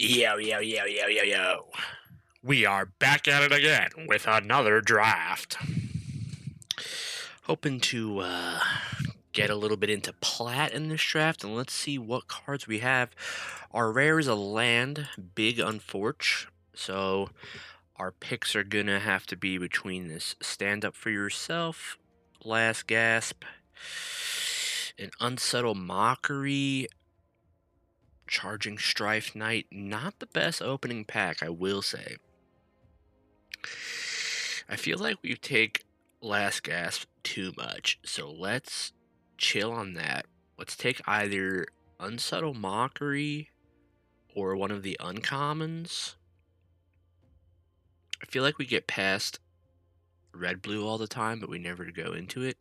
Yo. We are back at it again with another draft. Hoping to get a little bit into plat in this draft, and let's see what cards we have. Our rare is a land, big unfortunate. So our picks are gonna have to be between this stand up for yourself, last gasp, an unsettled mockery, charging strife knight. Not the best opening pack, I will say. I feel like we take last gasp too much, so let's chill on that. Let's take either Unsubtle Mockery or one of the uncommons. I feel like we get past red blue all the time, but we never go into it.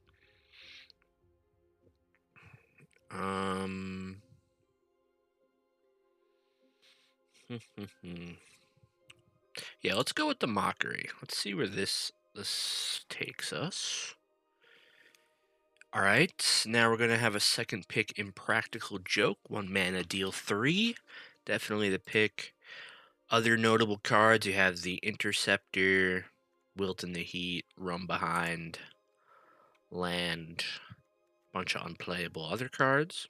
Yeah, let's go with the mockery. Let's see where this takes us. All right, now we're gonna have a second pick, Impractical Joke. 1 mana, deal 3. Definitely the pick. Other notable cards, you have the Interceptor, Wilt in the Heat, Run Behind, Land, bunch of unplayable other cards.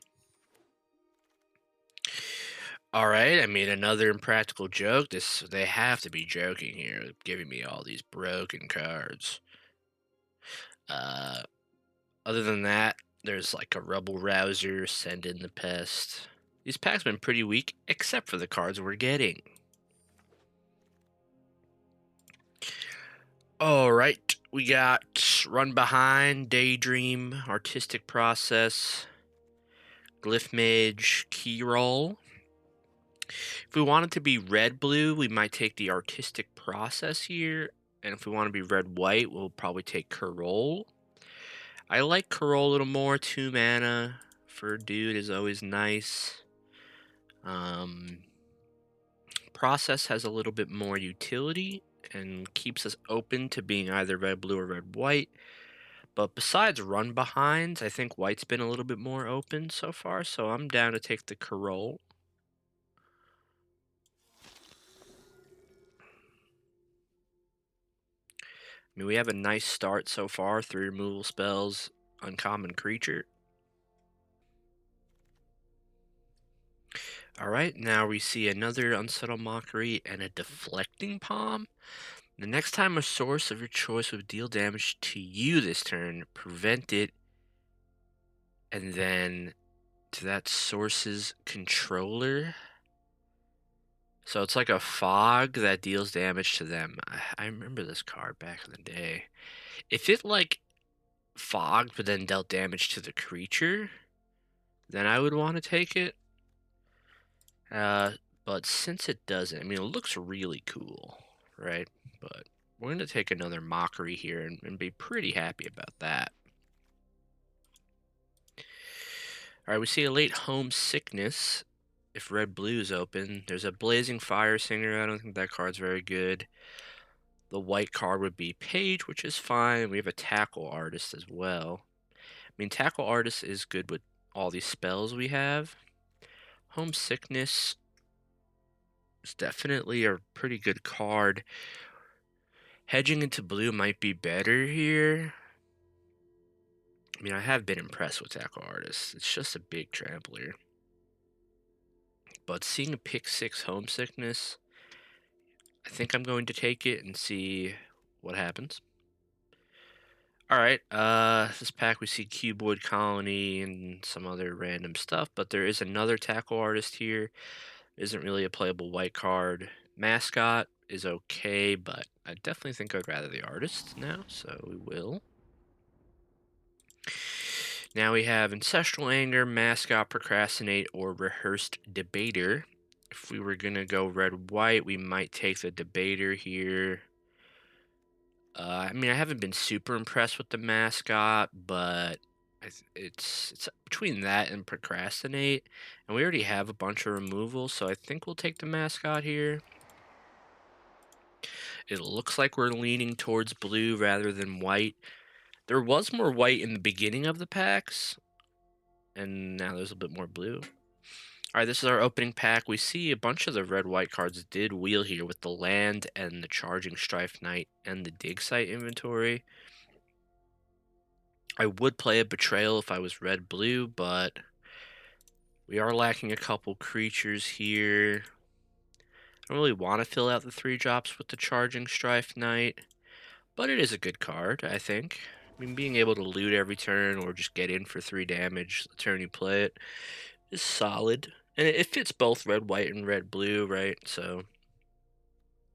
All right, I mean, another Impractical Joke. They have to be joking here, giving me all these broken cards. Other than that, there's like a Rubble Rouser, Send in the Pest. These packs have been pretty weak, except for the cards we're getting. All right, we got Run Behind, Daydream, Artistic Process, Glyph Mage, Key Roll. If we want it to be red-blue, we might take the Artistic Process here. And if we want to be red-white, we'll probably take Carol. I like Carol a little more. 2 mana for a dude is always nice. Process has a little bit more utility and keeps us open to being either red-blue or red-white. But besides Run Behinds, I think white's been a little bit more open so far, so I'm down to take the Carol. I mean, we have a nice start so far. 3 removal spells, uncommon creature. Alright, now we see another Unsettled Mockery and a Deflecting Palm. The next time a source of your choice would deal damage to you this turn, prevent it, and then to that source's controller. So it's like a fog that deals damage to them. I remember this card back in the day. If it like fogged but then dealt damage to the creature, then I would want to take it. But since it doesn't, I mean, it looks really cool, right? But we're going to take another Mockery here and be pretty happy about that. All right, we see a late Homesickness. If red-blue is open, there's a Blazing Fire Singer. I don't think that card's very good. The white card would be Page, which is fine. We have a Tackle Artist as well. I mean, Tackle Artist is good with all these spells we have. Homesickness is definitely a pretty good card. Hedging into blue might be better here. I mean, I have been impressed with Tackle Artist. It's just a big trampler. But seeing a pick 6 Homesickness, I think I'm going to take it and see what happens. Alright, this pack we see Cuboid Colony and some other random stuff, but there is another Tackle Artist here. Isn't really a playable white card. Mascot is okay, but I definitely think I'd rather the Artist now, so we will. Now we have Ancestral Anger, Mascot, Procrastinate, or Rehearsed Debater. If we were going to go red-white, we might take the Debater here. I mean, I haven't been super impressed with the Mascot, but it's between that and Procrastinate. And we already have a bunch of removals, so I think we'll take the Mascot here. It looks like we're leaning towards blue rather than white. There was more white in the beginning of the packs, and now there's a bit more blue. All right, this is our opening pack. We see a bunch of the red-white cards did wheel here with the land and the Charging Strife Knight and the dig site inventory. I would play a Betrayal if I was red-blue, but we are lacking a couple creatures here. I don't really want to fill out the 3 drops with the Charging Strife Knight, but it is a good card, I think. I mean, being able to loot every turn or just get in for 3 damage the turn you play it is solid. And it fits both red, white, and red, blue, right? So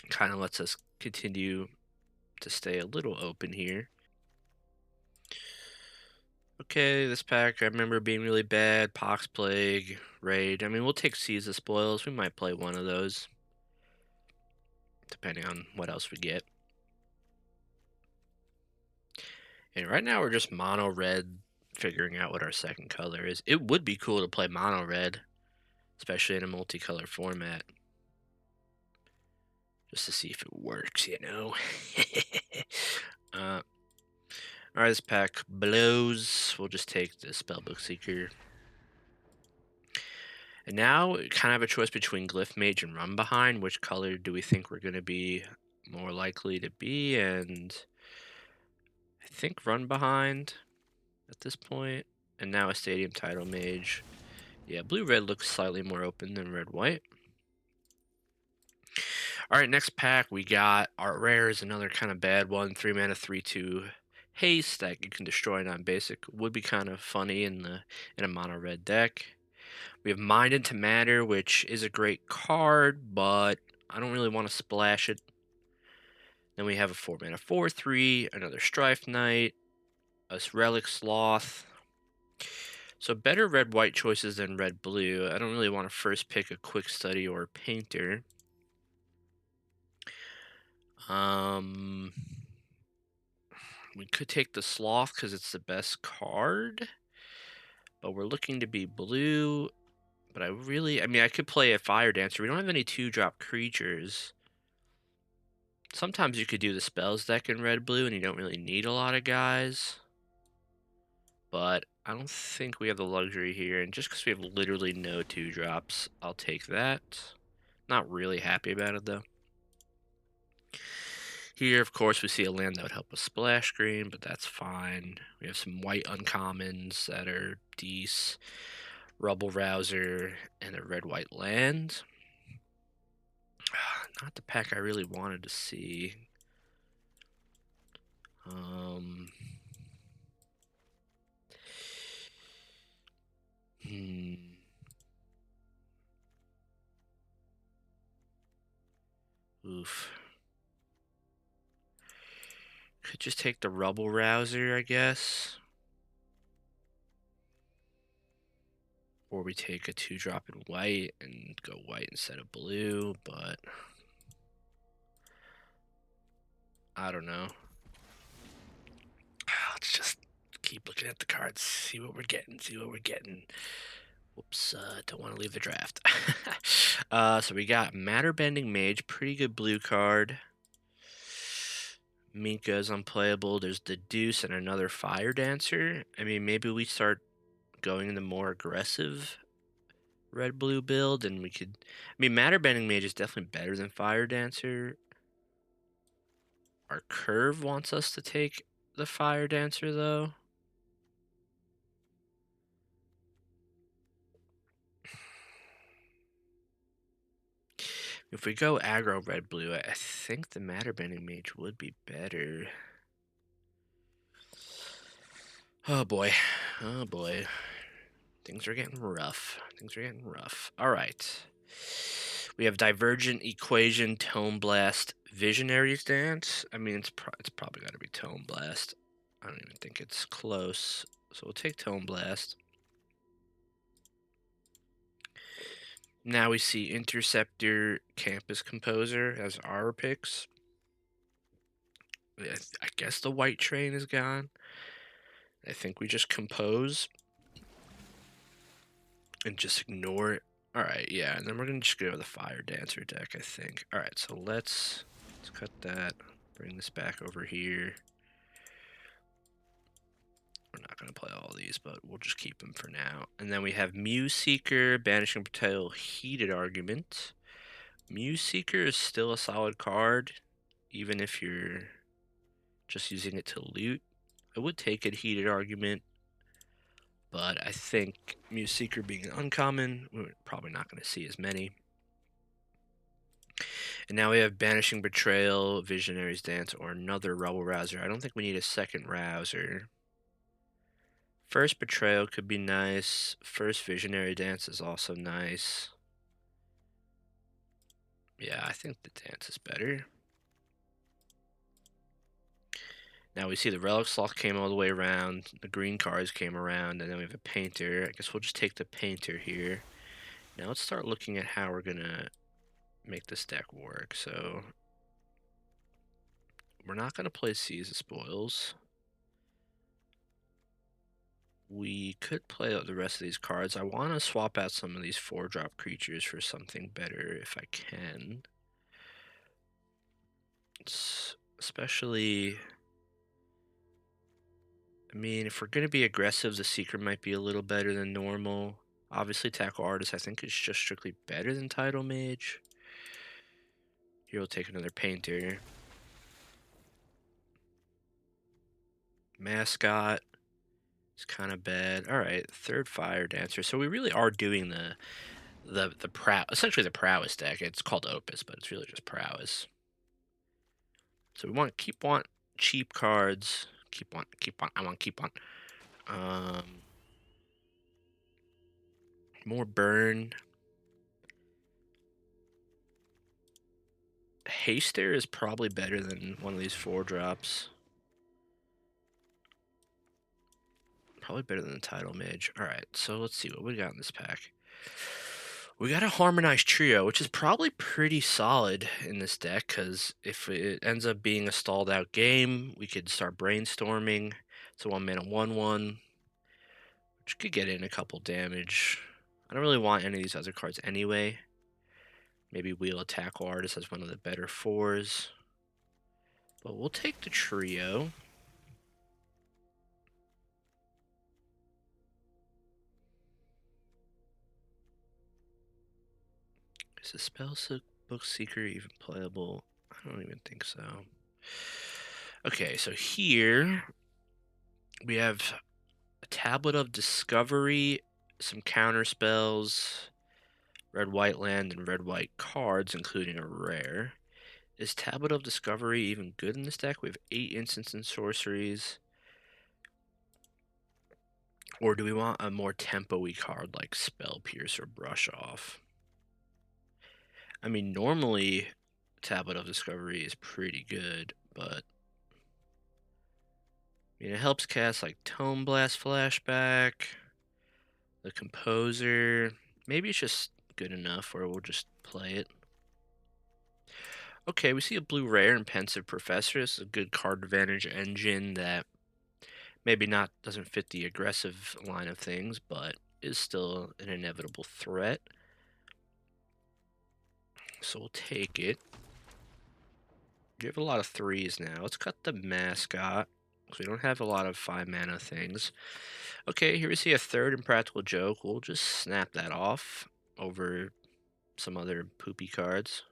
kind of lets us continue to stay a little open here. Okay, this pack I remember being really bad. Pox Plague, Raid. I mean, we'll take Seize the Spoils. We might play one of those, depending on what else we get. And right now we're just mono red, figuring out what our second color is. It would be cool to play mono red, especially in a multicolor format, just to see if it works, you know. All right, this pack blows. We'll just take the Spellbook Seeker. And now, kind of a choice between Glyph Mage and Run Behind. Which color do we think we're going to be more likely to be? And I think Run Behind at this point. And now a Stadium Title Mage. Yeah, blue-red looks slightly more open than red-white. All right, next pack, we got Art Rare is another kind of bad one. 3 mana, 3/2 haste that you can destroy non-basic. Would be kind of funny in a mono-red deck. We have Mind into Matter, which is a great card, but I don't really want to splash it. Then we have a 4 mana 4/3, another Strife Knight, a Relic Sloth. So better red-white choices than red-blue. I don't really want to first pick a Quick Study or a Painter. We could take the Sloth because it's the best card, but we're looking to be blue. But I mean, I could play a Fire Dancer. We don't have any 2-drop creatures. Sometimes you could do the spells deck in red-blue and you don't really need a lot of guys. But I don't think we have the luxury here. And just because we have literally no 2-drops, I'll take that. Not really happy about it, though. Here, of course, we see a land that would help us splash screen, but that's fine. We have some white uncommons that are Dees, Rubble Rouser, and a red-white land. Not the pack I really wanted to see. Oof. Could just take the Rubble Rouser, I guess. Or we take a 2-drop in white and go white instead of blue, but I don't know. Let's just keep looking at the cards, see what we're getting. Whoops, don't want to leave the draft. So we got Matter Bending Mage, pretty good blue card. Minka is unplayable. There's the Deuce and another Fire Dancer. I mean, maybe we start going in the more aggressive red-blue build, and we could... I mean, Matter Bending Mage is definitely better than Fire Dancer. Our curve wants us to take the Fire Dancer, though. If we go aggro red-blue, I think the Matter Bending Mage would be better. Oh boy. Oh boy. Things are getting rough. All right. We have Divergent Equation, Tome Blast, Visionary's Dance. I mean, it's probably got to be Tome Blast. I don't even think it's close. So we'll take Tome Blast. Now we see Interceptor, Campus Composer as our picks. I guess the white train is gone. I think we just compose and just ignore it. All right, yeah, and then we're gonna just go to the Fire Dancer deck, I think. All right, so let's cut that. Bring this back over here. we're not going to play all these, but we'll just keep them for now. And then we have Muse Seeker, Banishing Portrayal, Heated Argument. Muse Seeker is still a solid card, even if you're just using it to loot. I would take it Heated Argument, but I think Muse Seeker being uncommon, we're probably not going to see as many. And now we have Banishing Betrayal, Visionary's Dance, or another Rebel Rouser. I don't think we need a second Rouser. First Betrayal could be nice. First Visionary Dance is also nice. Yeah, I think the Dance is better. Now we see the Relic Sloth came all the way around. The green cards came around, and then we have a Painter. I guess we'll just take the Painter here. Now let's start looking at how we're going to make this deck work. So we're not going to play Seize the Spoils. We could play out the rest of these cards. I want to swap out some of these 4-drop creatures for something better if I can. Especially, I mean, if we're going to be aggressive, the Seeker might be a little better than normal. Obviously, Tackle Artist, I think, is just strictly better than Tidal Mage. Here, we'll take another Painter. Mascot is kind of bad. All right, third Fire Dancer. So we really are doing essentially the Prowess deck. It's called Opus, but it's really just Prowess. So we want cheap cards. I want keep on. More burn. Haster is probably better than one of these 4-drops. Probably better than the Tidal Mage. Alright, so let's see what we got in this pack. We got a Harmonized Trio, which is probably pretty solid in this deck, because if it ends up being a stalled out game, we could start brainstorming. It's a 1-mana 1/1, which could get in a couple damage. I don't really want any of these other cards anyway. Maybe Wheel of Tackle Artist as one of the better 4s. But we'll take the Trio. Is the Spellbook Seeker even playable? I don't even think so. Okay, so here we have a Tablet of Discovery, some counter spells, red-white land, and red-white cards, including a rare. Is Tablet of Discovery even good in this deck? We have 8 instants and sorceries. Or do we want a more tempo-y card like Spell Pierce or Brush Off? I mean, normally Tablet of Discovery is pretty good, but I mean, it helps cast like Tome Blast Flashback, the Composer. Maybe it's just good enough where we'll just play it. Okay, we see a blue rare and Pensive Professor. This is a good card advantage engine that maybe doesn't fit the aggressive line of things, but is still an inevitable threat. So we'll take it. We have a lot of 3s now. Let's cut the Mascot, because we don't have a lot of 5-mana things. Okay, here we see a third Impractical Joke. We'll just snap that off over some other poopy cards.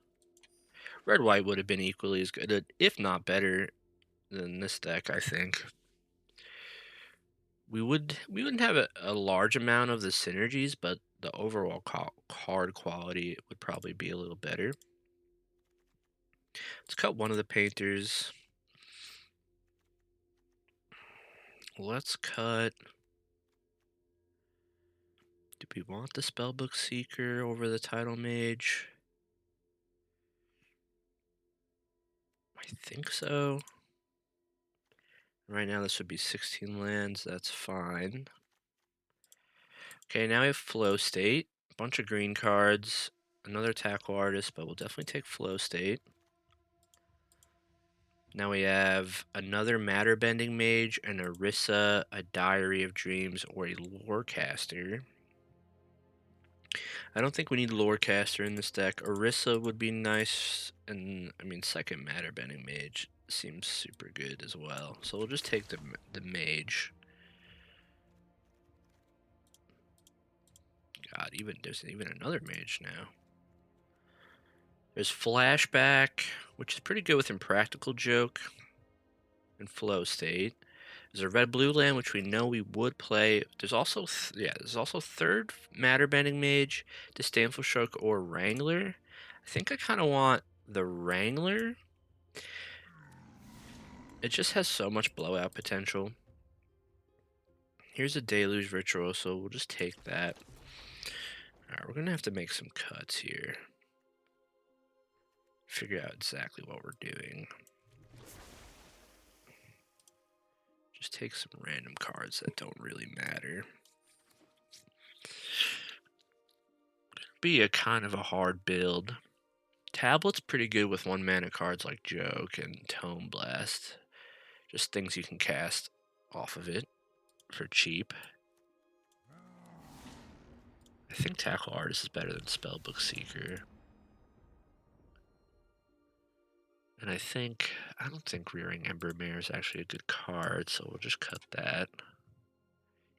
Red-white would have been equally as good, if not better, than this deck, I think. We wouldn't have a large amount of the synergies, but the overall card quality would probably be a little better. Let's cut one of the Painters. Let's cut... Do we want the Spellbook Seeker over the Tidal Mage? I think so. Right now this would be 16 lands. That's fine. Okay, now we have Flow State. A bunch of green cards. Another Tackle Artist, but we'll definitely take Flow State. Now we have another Matter Bending Mage, an Orisa, a Diary of Dreams, or a Lorecaster. I don't think we need Lorecaster in this deck. Orisa would be nice, and I mean, second Matter Bending Mage seems super good as well. So we'll just take the Mage. God, there's even another mage now. There's Flashback, which is pretty good with Impractical Joke and Flow State. There's a red-blue land, which we know we would play. There's also, there's also third Matter Bending Mage, Disdainful Stroke, or Wrangler. I think I kind of want the Wrangler. It just has so much blowout potential. Here's a Deluge Virtuoso. We'll just take that. Alright, we're going to have to make some cuts here. Figure out exactly what we're doing. Just take some random cards that don't really matter. Be a kind of a hard build. Tablet's pretty good with 1-mana cards like Joke and Tome Blast. Just things you can cast off of it for cheap. I think Tackle Artist is better than Spellbook Seeker. And I don't think Rearing Embermare is actually a good card, so we'll just cut that.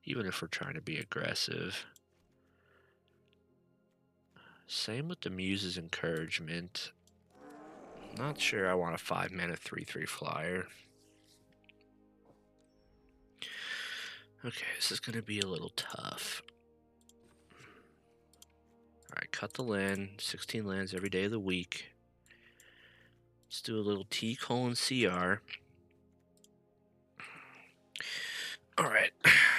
Even if we're trying to be aggressive. Same with the Muse's Encouragement. Not sure I want a 5-mana 3/3 flyer. Okay, this is going to be a little tough. Alright, cut the land. 16 lands every day of the week. Let's do a little T:(CR). Alright,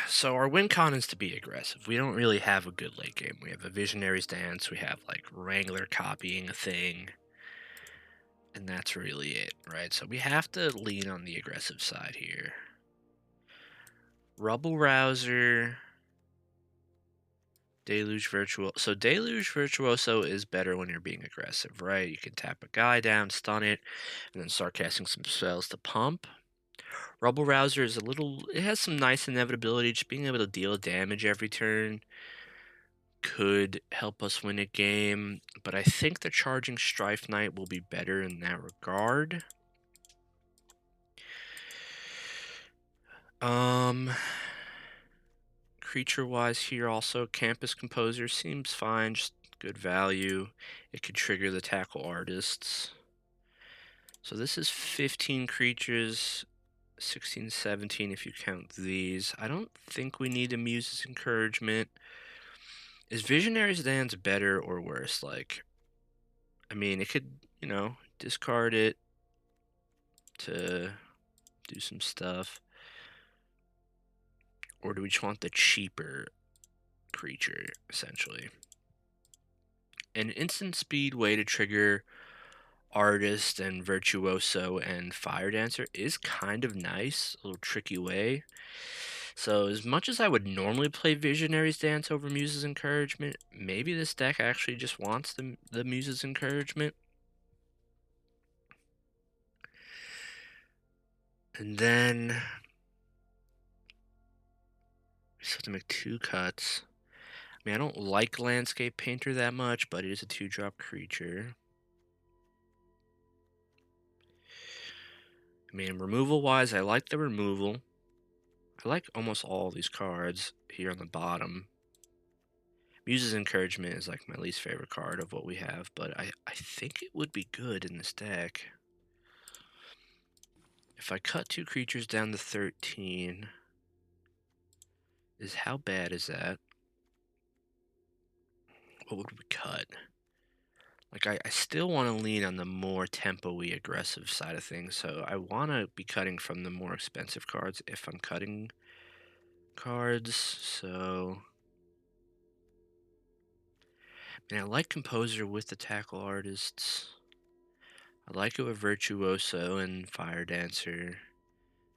so our win con is to be aggressive. We don't really have a good late game. We have a Visionary's Dance, we have like Wrangler copying a thing, and that's really it, right? So we have to lean on the aggressive side here. Rubble Rouser, Deluge Virtuoso. So Deluge Virtuoso is better when you're being aggressive, right? You can tap a guy down, stun it, and then start casting some spells to pump. Rubble Rouser is it has some nice inevitability. Just being able to deal damage every turn could help us win a game, but I think the Charging Strife Knight will be better in that regard. Creature-wise here also, Campus Composer seems fine, just good value. It could trigger the Tackle Artists. So this is 15 creatures, 16, 17 if you count these. I don't think we need a Muse's Encouragement. Is Visionary's Dance better or worse? Like, I mean, it could, discard it to do some stuff. Or do we just want the cheaper creature, essentially? An instant speed way to trigger Artist and Virtuoso and Fire Dancer is kind of nice, a little tricky way. So as much as I would normally play Visionary's Dance over Muse's Encouragement, maybe this deck actually just wants the Muse's Encouragement. And then we just have to make 2 cuts. I mean, I don't like Landscape Painter that much, but it is a 2-drop creature. I mean, removal-wise, I like the removal. I like almost all these cards here on the bottom. Muse's Encouragement is like my least favorite card of what we have, but I think it would be good in this deck. If I cut 2 creatures down to 13, how bad is that? What would we cut? Like, I still want to lean on the more tempo-y aggressive side of things, so I want to be cutting from the more expensive cards if I'm cutting cards, so... I like Composer with the Tackle Artists. I like it with Virtuoso and Fire Dancer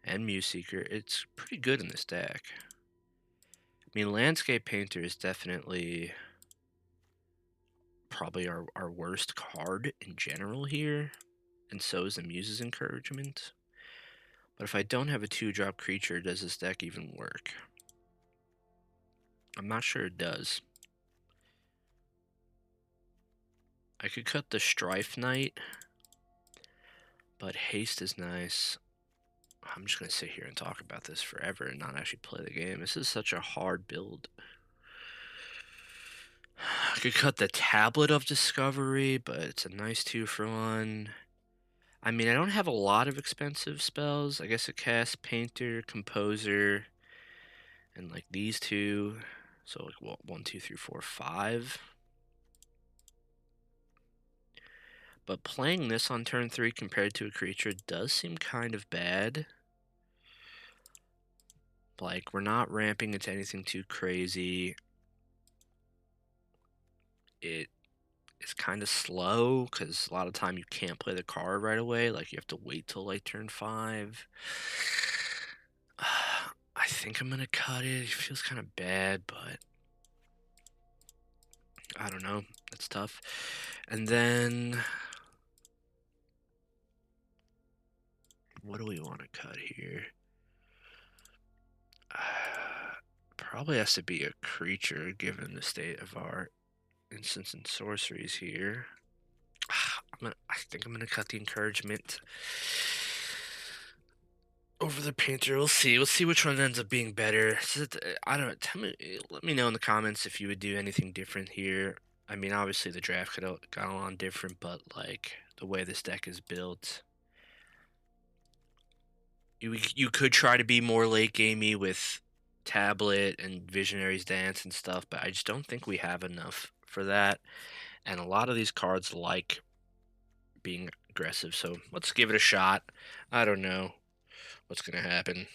and Muse Seeker. It's pretty good in this deck. I mean, Landscape Painter is definitely probably our worst card in general here, and so is the Muse's Encouragement. But if I don't have a 2-drop creature, does this deck even work? I'm not sure it does. I could cut the Strife Knight, but haste is nice. I'm just going to sit here and talk about this forever and not actually play the game. This is such a hard build. I could cut the Tablet of Discovery, but it's a nice 2-for-1. I mean, I don't have a lot of expensive spells. I guess it casts Painter, Composer, and like these two. So like what, 1, 2, 3, 4, 5. But playing this on turn 3 compared to a creature does seem kind of bad. Like, we're not ramping into anything too crazy. It is kind of slow, because a lot of time you can't play the card right away. Like, you have to wait till, like, turn 5. I think I'm going to cut it. It feels kind of bad, but I don't know. It's tough. And then what do we want to cut here? Probably has to be a creature, given the state of our instants and sorceries here. I think I'm gonna cut the encouragement over the painter. We'll see. We'll see which one ends up being better. I don't know. Let me know in the comments if you would do anything different here. I mean, obviously the draft could have gone on different, but like the way this deck is built, you could try to be more late gamey with Tablet and Visionary's Dance and stuff, but I just don't think we have enough for that. And a lot of these cards like being aggressive, so let's give it a shot. I don't know what's gonna happen.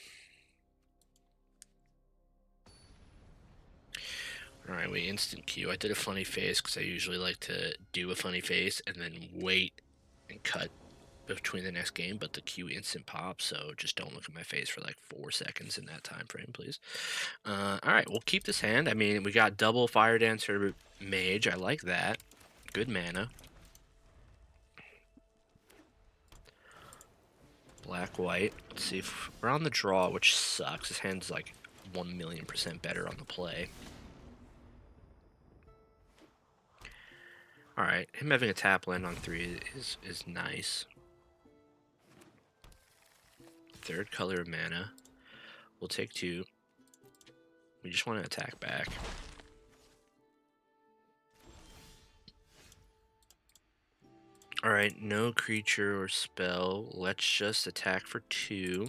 Alright, we instant queue. I did a funny face because I usually like to do a funny face and then wait and cut between the next game, but the queue instant pops, so just don't look at my face for like 4 seconds in that time frame, please. Alright, we'll keep this hand. I mean, we got double Fire Dancer Mage. I like that. Good mana. Black, white. Let's see if we're on the draw, which sucks. This hand's like 1,000,000% better on the play. Alright, him having a tap land on 3 is nice. Third color of mana. We'll take 2. We just want to attack back. Alright, no creature or spell. Let's just attack for 2.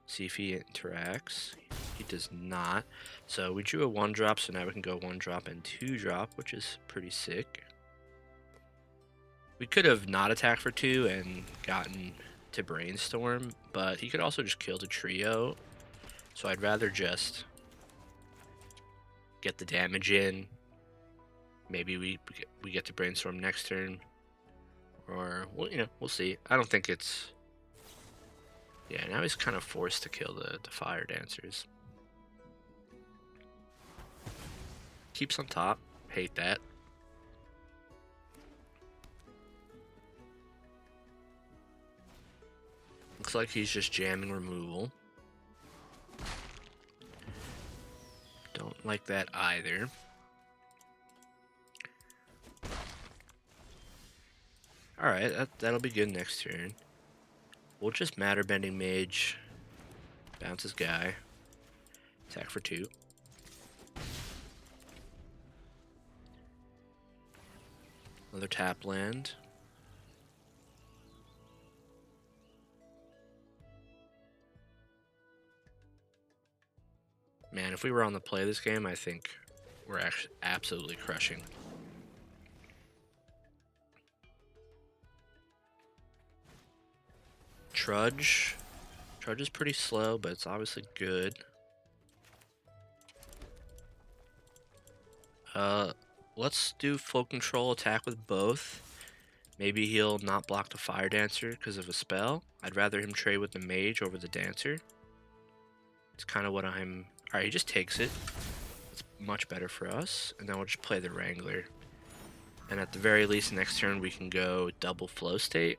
See if he interacts. He does not. So we drew a 1-drop, so now we can go 1-drop and 2-drop, which is pretty sick. We could have not attacked for 2 and gotten to Brainstorm, but he could also just kill the trio. So I'd rather just get the damage in. Maybe we get to Brainstorm next turn. Or, well, we'll see. I don't think it's... Yeah, now he's kind of forced to kill the Fire Dancers. Keeps on top. Hate that. Looks like he's just jamming removal. Don't like that either. Alright, that'll be good next turn. We'll just Matter Bending Mage. Bounce his guy. Attack for 2. Another tap land. Man, if we were on the play this game, I think we're actually absolutely crushing. Trudge. Trudge is pretty slow, but it's obviously good. Let's do Full Control, attack with both. Maybe he'll not block the Fire Dancer because of a spell. I'd rather him trade with the Mage over the Dancer. It's kind of what I'm... Alright, he just takes it. It's much better for us. And then we'll just play the Wrangler. And at the very least, next turn we can go double Flow State.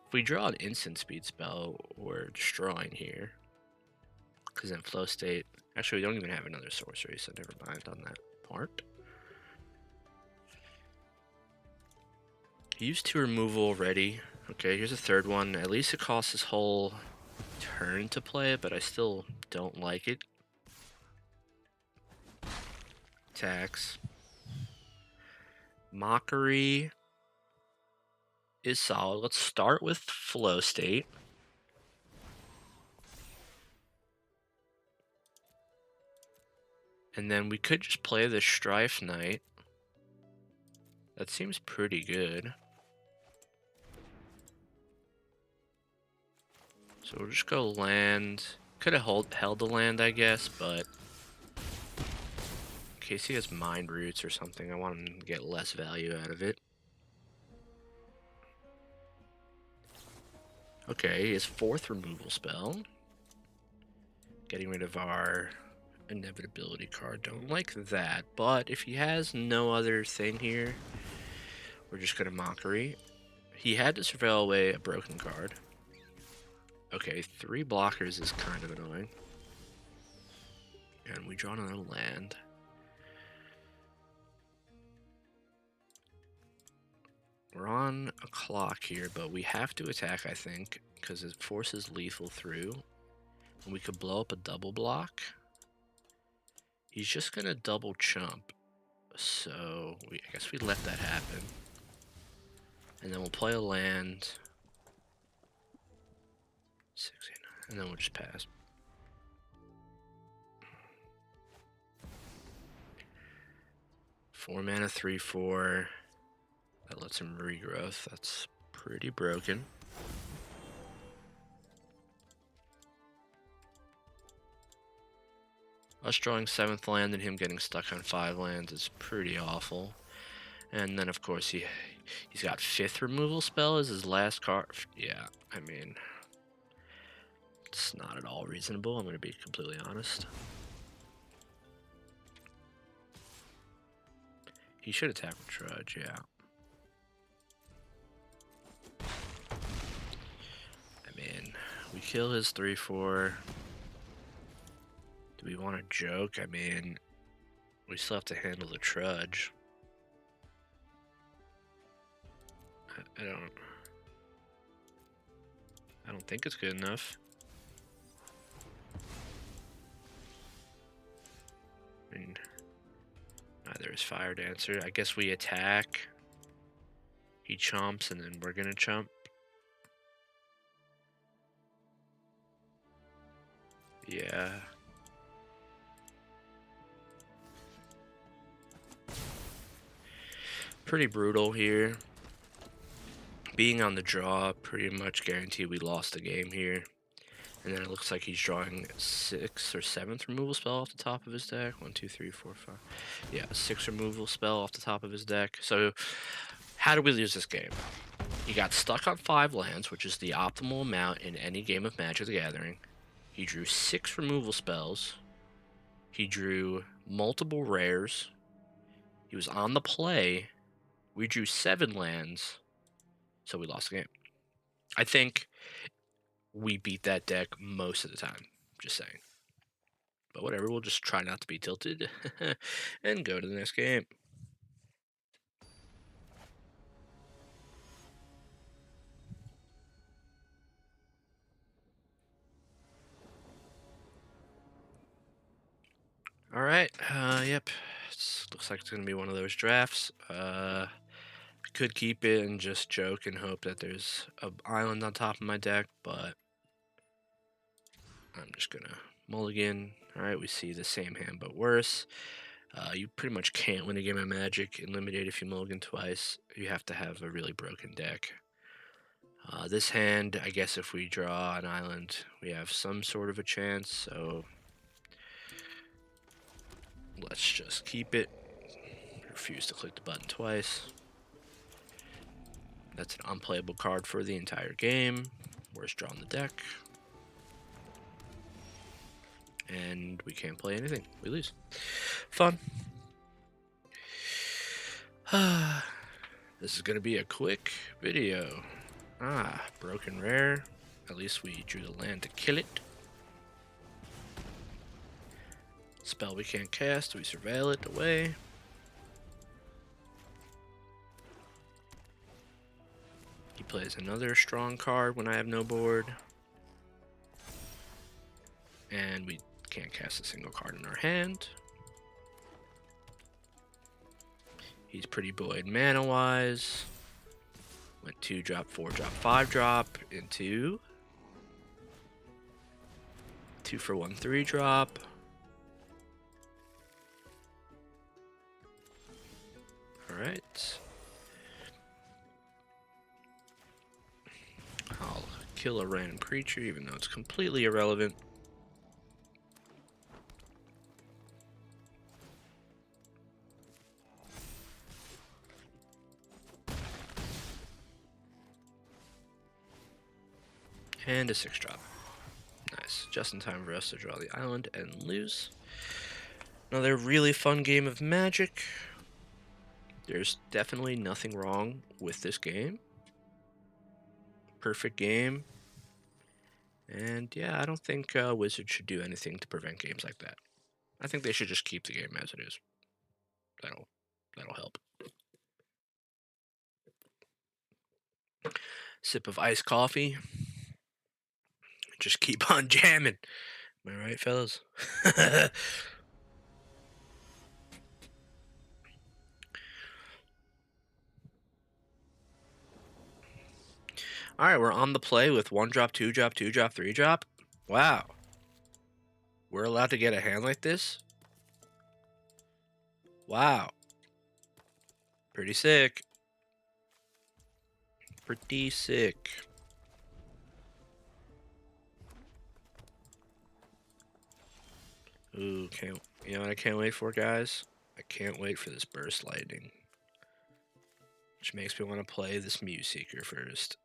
If we draw an instant speed spell, we're destroying here. Because then Flow State... Actually, we don't even have another sorcery, so never mind on that part. He used 2 removal already. Okay, here's a third one. At least it costs his whole turn to play it, but I still don't like it. attacks. Mockery is solid. Let's start with Flow State. And then we could just play the Strife Knight. That seems pretty good. So we'll just go land. Could have held the land, I guess, but in case he has Mind Roots or something, I want him to get less value out of it. Okay, his 4th removal spell. Getting rid of our inevitability card. Don't like that, but if he has no other thing here, we're just gonna Mockery. He had to surveil away a broken card. Okay, 3 blockers is kind of annoying. And we draw another land. We're on a clock here, but we have to attack, I think, because it forces lethal through. And we could blow up a double block. He's just going to double chump. So I guess we let that happen. And then we'll play a land. 16, and then we'll just pass. Four mana, 3/4. That lets him regrowth. That's pretty broken. Us drawing 7th land and him getting stuck on 5 lands is pretty awful. And then, of course, he's got 5th removal spell as his last card. Yeah, I mean, it's not at all reasonable. I'm going to be completely honest. He should attack with Trudge, yeah. I mean, we kill his 3/4. Do we want to joke? I mean, we still have to handle the Trudge. I don't think it's good enough. I mean, neither is Fire Dancer. I guess we attack. He chomps, and then we're gonna chump. Yeah. Pretty brutal here. Being on the draw, pretty much guarantee we lost the game here. And then it looks like he's drawing 6th or 7th removal spell off the top of his deck. 1, 2, 3, 4, 5. Yeah, 6th removal spell off the top of his deck. So how did we lose this game? He got stuck on 5 lands, which is the optimal amount in any game of Magic the Gathering. He drew 6 removal spells. He drew multiple rares. He was on the play. We drew 7 lands. So we lost the game. I think we beat that deck most of the time. Just saying. But whatever, we'll just try not to be tilted and go to the next game. Alright, yep. Looks like it's going to be one of those drafts. Could keep it and just joke and hope that there's an island on top of my deck, but I'm just going to mulligan. Alright, we see the same hand but worse. You pretty much can't win a game of Magic in Limited if you mulligan twice. You have to have a really broken deck. This hand, I guess if we draw an island, we have some sort of a chance, so let's just keep it. Refuse to click the button twice. That's an unplayable card for the entire game. Worst draw on the deck. And we can't play anything. We lose. Fun. This is going to be a quick video. Broken rare. At least we drew the land to kill it. Spell we can't cast. We surveil it away. He plays another strong card when I have no board. And we can't cast a single card in our hand. He's pretty buoyed mana-wise. Went 2 drop, 4 drop, 5 drop into 2 for 1 3 drop. Alright. I'll kill a random creature even though it's completely irrelevant. And a 6 drop. Nice. Just in time for us to draw the island and lose. Another really fun game of Magic. There's definitely nothing wrong with this game. Perfect game. And yeah, I don't think Wizards should do anything to prevent games like that. I think they should just keep the game as it is. That'll help. Sip of iced coffee. Just keep on jamming. Am I right, fellas? Alright, we're on the play with 1 drop, 2 drop, 2 drop, 3 drop. Wow. We're allowed to get a hand like this? Wow. Pretty sick. Pretty sick. Ooh, you know what I can't wait for, guys? I can't wait for this burst lightning. Which makes me want to play this Muse Seeker first.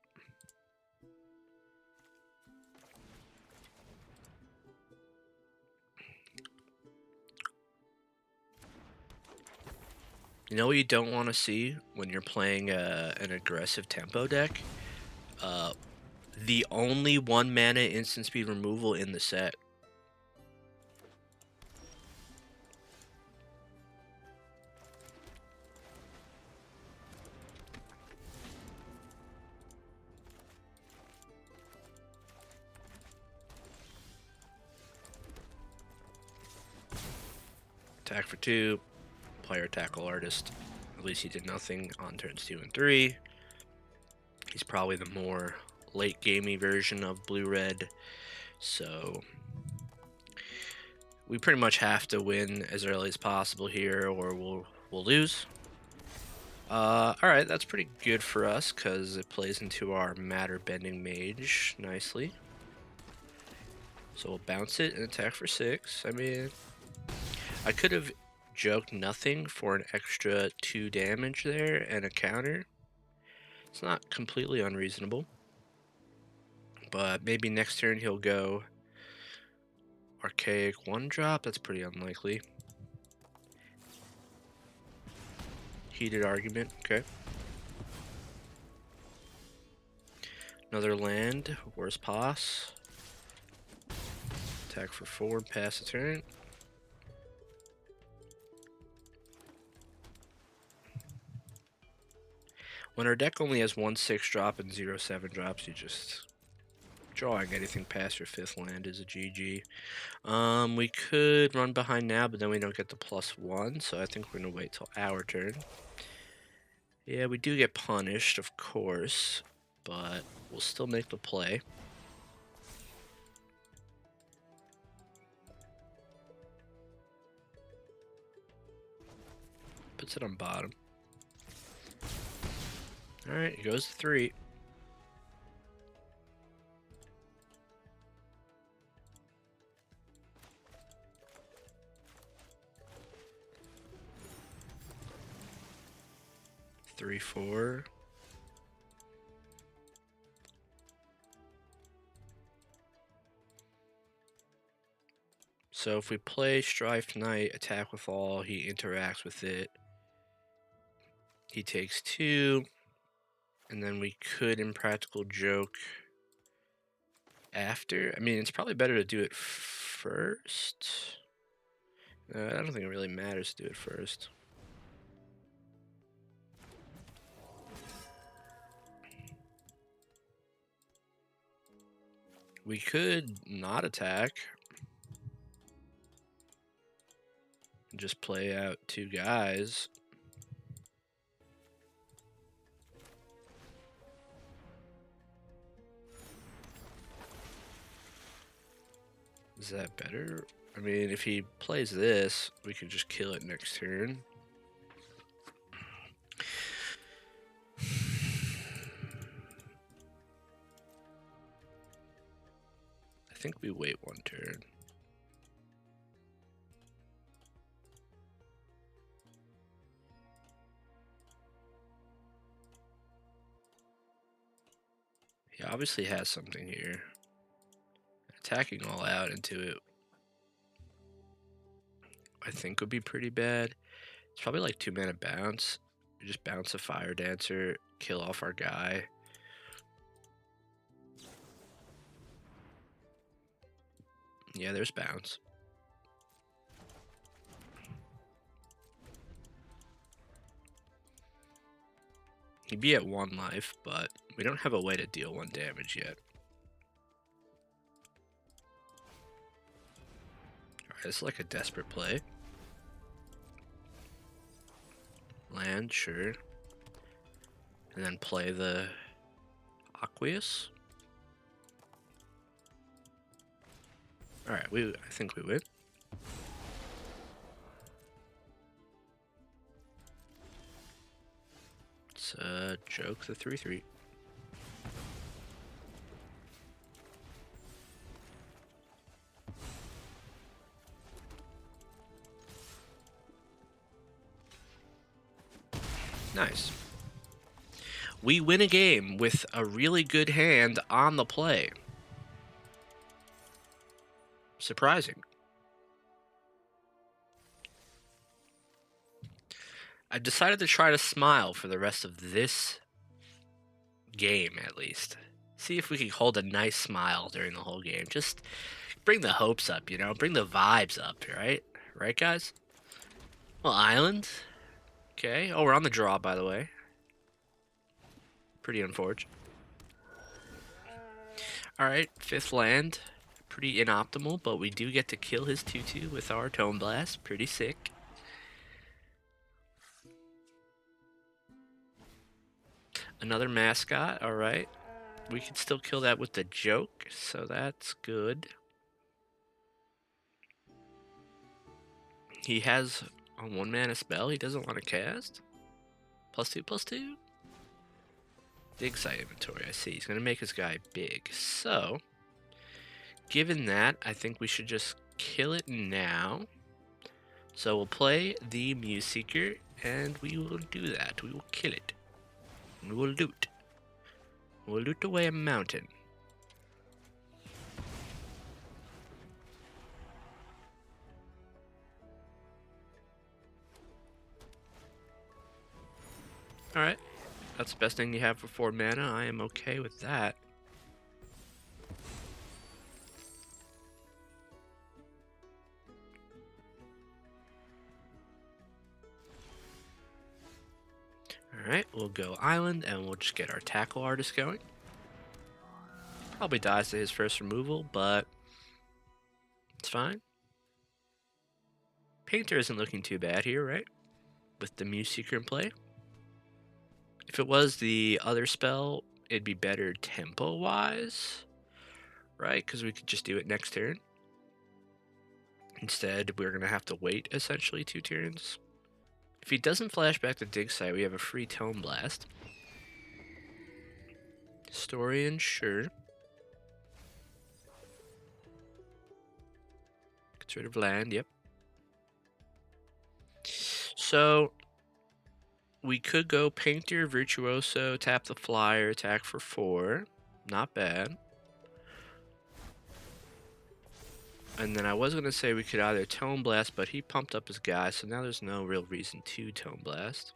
You know what you don't want to see when you're playing an aggressive tempo deck? The only 1 mana instant speed removal in the set. Attack for 2. Player tackle artist. At least he did nothing on turns 2 and 3. He's probably the more late gamey version of blue-red. So we pretty much have to win as early as possible here or we'll lose. Alright, that's pretty good for us because it plays into our matter bending mage nicely. So we'll bounce it and attack for 6. I mean, I could have joked nothing for an extra 2 damage there and a counter. It's not completely unreasonable. But maybe next turn he'll go Archaic 1 drop. That's pretty unlikely. Heated argument. Okay. Another land. Worst pass. Attack for 4. Pass the turn. When our deck only has 1 6 drop and 0 7 drops, you just drawing anything past your 5th land is a GG. We could run behind now, but then we don't get the +1, so I think we're gonna wait till our turn. Yeah, we do get punished, of course, but we'll still make the play. Puts it on bottom. Alright, it goes to 3. Three, 4. So if we play Strife Knight, attack with all, he interacts with it. He takes 2. And then we could Impractical Joke after. I mean, it's probably better to do it first. I don't think it really matters to do it first. We could not attack. And just play out 2 guys. Is that better? I mean, if he plays this, we can just kill it next turn. I think we wait one turn. He obviously has something here. Attacking all out into it, I think would be pretty bad. It's probably like 2-mana bounce. We just bounce a Fire Dancer, kill off our guy. Yeah, there's bounce. He'd be at 1 life, but we don't have a way to deal 1 damage yet. Alright, this is like a desperate play. Land, sure. And then play the Aqueous. Alright, I think we win. Let's joke the 3/3. Nice. We win a game with a really good hand on the play. Surprising. I've decided to try to smile for the rest of this game, at least. See if we can hold a nice smile during the whole game. Just bring the hopes up, you know? Bring the vibes up, right? Right, guys? Well, Island. Okay. Oh, we're on the draw, by the way. Pretty unfortunate. Alright, 5th land. Pretty inoptimal, but we do get to kill his 2/2 with our Tome Blast. Pretty sick. Another mascot, alright. We can still kill that with the joke, so that's good. He has a 1-mana spell he doesn't want to cast. +2/+2. Dig site inventory, I see. He's going to make his guy big. So, given that, I think we should just kill it now. So we'll play the Muse Seeker, and we will do that. We will kill it. We will loot. We'll loot away a mountain. Alright. That's the best thing you have for 4 mana. I am okay with that. Alright, we'll go Island, and we'll just get our Tackle Artist going. Probably dies to his first removal, but it's fine. Painter isn't looking too bad here, right? With the Muse Seeker in play. If it was the other spell, it'd be better tempo-wise, right? Because we could just do it next turn. Instead, we're going to have to wait, essentially, 2 turns. If he doesn't flash back to Dig Site, we have a free Tome Blast. Historian, sure. Gets rid of land, yep. So, we could go Painter, Virtuoso, tap the Flyer, attack for 4. Not bad. And then I was going to say we could either Tome Blast, but he pumped up his guy, so now there's no real reason to Tome Blast.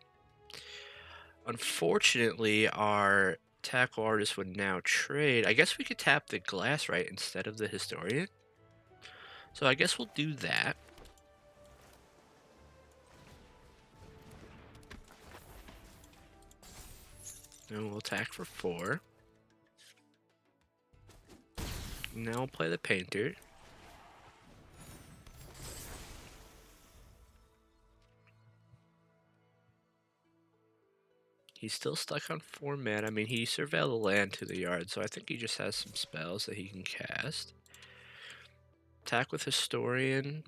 Unfortunately, our Tackle Artist would now trade. I guess we could tap the Glasswrite instead of the Historian. So I guess we'll do that. Then we'll attack for 4. Now we'll play the Painter. He's still stuck on 4 mana. I mean, he surveilled the land to the yard, so I think he just has some spells that he can cast. Attack with Historian.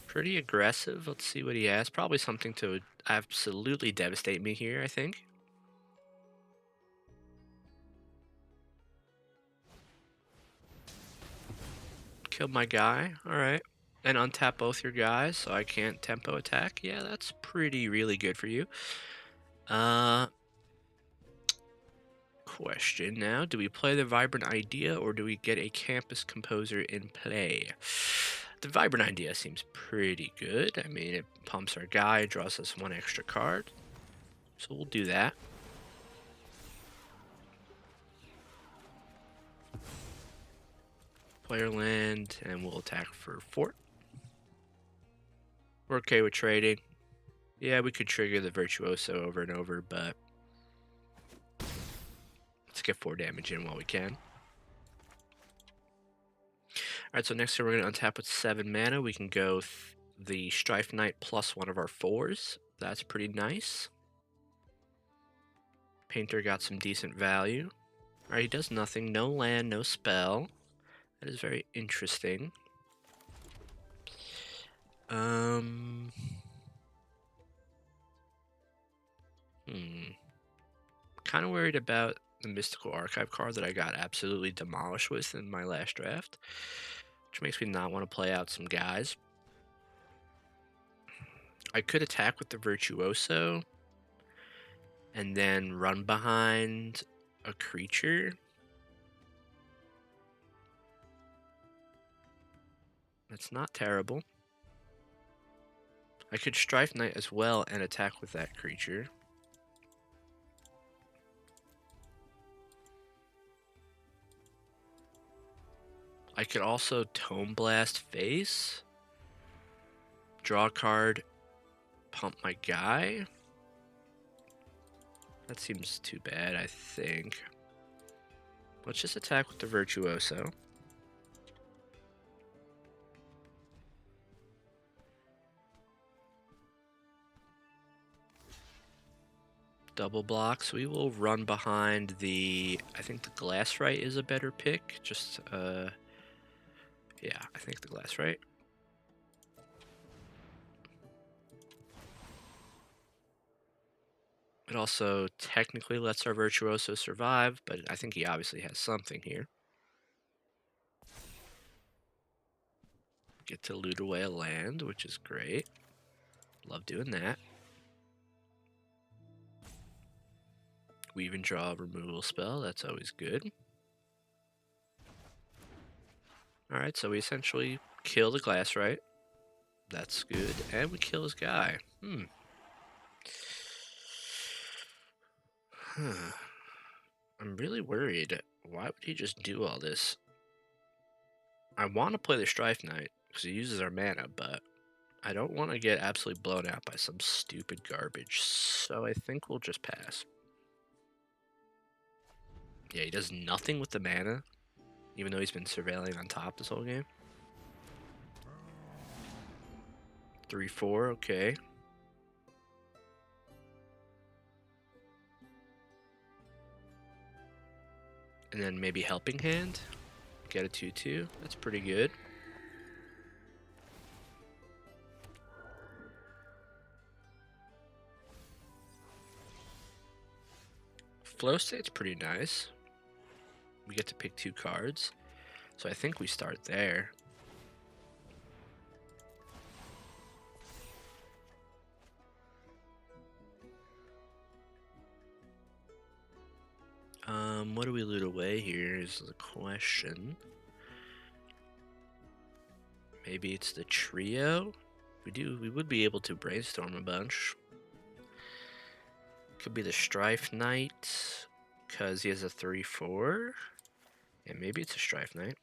Pretty aggressive. Let's see what he has. Probably something to absolutely devastate me here, I think. Killed my guy. Alright. And untap both your guys, so I can't tempo attack. Yeah, that's pretty really good for you. Question now. Do we play the Vibrant Idea, or do we get a Campus Composer in play? The Vibrant Idea seems pretty good. I mean, it pumps our guy, draws us one extra card. So we'll do that. Player land, and we'll attack for fort. We're okay with trading. Yeah, we could trigger the Virtuoso over and over, but let's get 4 damage in while we can. Alright, so next turn we're going to untap with 7 mana. We can go the Strife Knight plus one of our 4s. That's pretty nice. Painter got some decent value. Alright, he does nothing. No land, no spell. That is very interesting. Kind of worried about the Mystical Archive card that I got absolutely demolished with in my last draft, which makes me not want to play out some guys. I could attack with the Virtuoso and then run behind a creature. That's not terrible. I could Strife Knight as well and attack with that creature. I could also Tome Blast face, draw a card, pump my guy. That seems too bad, I think. Let's just attack with the Virtuoso. Double blocks. We will run behind the... I think the Glasswright is a better pick. Just, yeah, I think the Glasswright. It also technically lets our Virtuoso survive, but I think he obviously has something here. Get to loot away a land, which is great. Love doing that. We even draw a removal spell. That's always good. Alright, so we essentially kill the Glasswright. That's good. And we kill his guy. I'm really worried. Why would he just do all this? I want to play the Strife Knight because he uses our mana, but I don't want to get absolutely blown out by some stupid garbage. So I think we'll just pass. Yeah, he does nothing with the mana, even though he's been surveilling on top this whole game. 3/4, okay. And then maybe Helping Hand. Get a 2/2. That's pretty good. Flow State's pretty nice. We get to pick 2 cards. So I think we start there. What do we loot away here is the question. Maybe it's the trio? We would be able to brainstorm a bunch. Could be the Strife Knight, because he has a 3/4. And maybe it's a Strife Knight.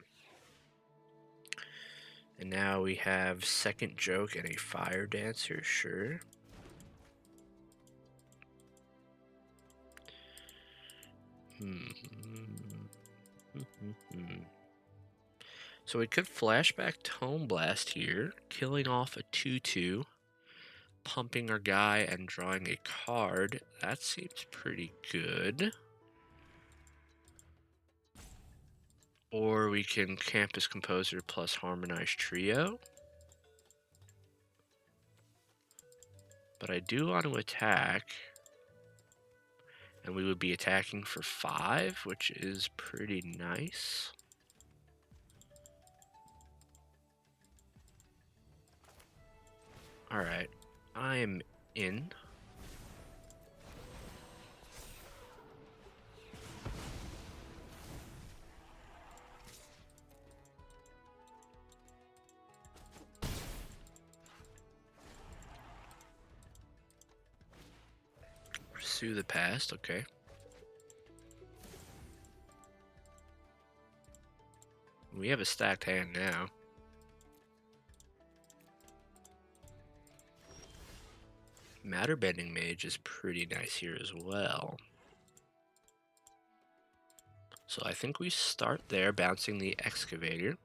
And now we have Second Joke and a Fire Dancer, sure. So we could flashback Tome Blast here, killing off a 2/2, pumping our guy and drawing a card. That seems pretty good. Or we can Campus Composer plus Harmonized Trio. But I do want to attack. And we would be attacking for 5, which is pretty nice. Alright, I am in. Pursue the past, okay. We have a stacked hand now. Matter Bending Mage is pretty nice here as well. So I think we start there, bouncing the Excavator.